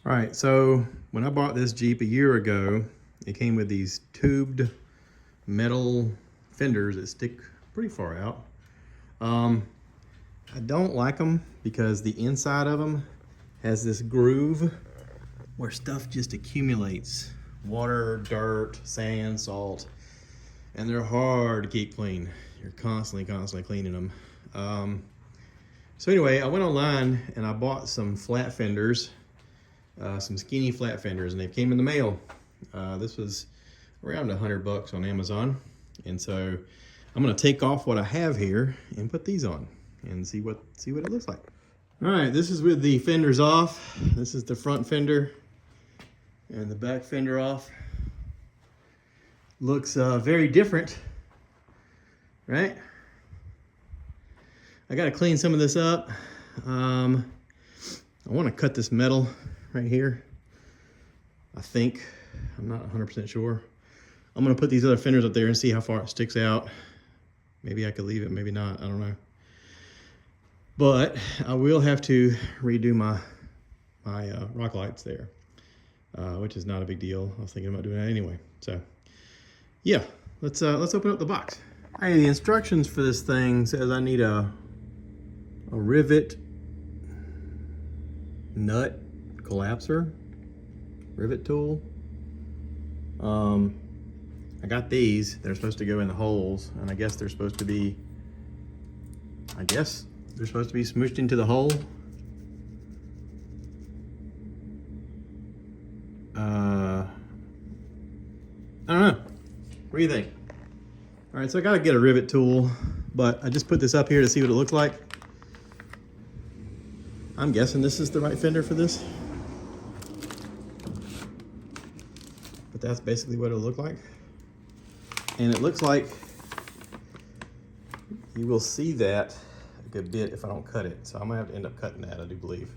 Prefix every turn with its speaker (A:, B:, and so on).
A: All right, so when I bought this Jeep a year ago, it came with these tubed metal fenders that stick pretty far out. I don't like them because the inside of them has this groove where stuff just accumulates. Water, dirt, sand, salt, and they're hard to keep clean. You're constantly cleaning them. So anyway, I went online and I bought some flat fenders, some skinny flat fenders, and they came in the mail. This was around $100 on Amazon. And so I'm gonna take off what I have here and put these on and see what it looks like. All right, this is with the fenders off. This is the front fender and the back fender off. Looks very different, right? I gotta clean some of this up. I wanna cut this metal right here. I think, I'm not 100% sure. I'm gonna put these other fenders up there and see how far it sticks out. Maybe I could leave it, maybe not, I don't know. But I will have to redo my rock lights there, which is not a big deal. I was thinking about doing that anyway. So yeah, let's open up the box. All right, the instructions for this thing says I need a rivet nut collapser, rivet tool. I got these. They're supposed to go in the holes, and I guess they're supposed to be smooshed into the hole. I don't know. What do you think? All right, so I gotta get a rivet tool, but I just put this up here to see what it looks like. I'm guessing this is the right fender for this. But that's basically what it'll look like. And it looks like you will see that a good bit if I don't cut it. So I'm gonna have to end up cutting that, I do believe.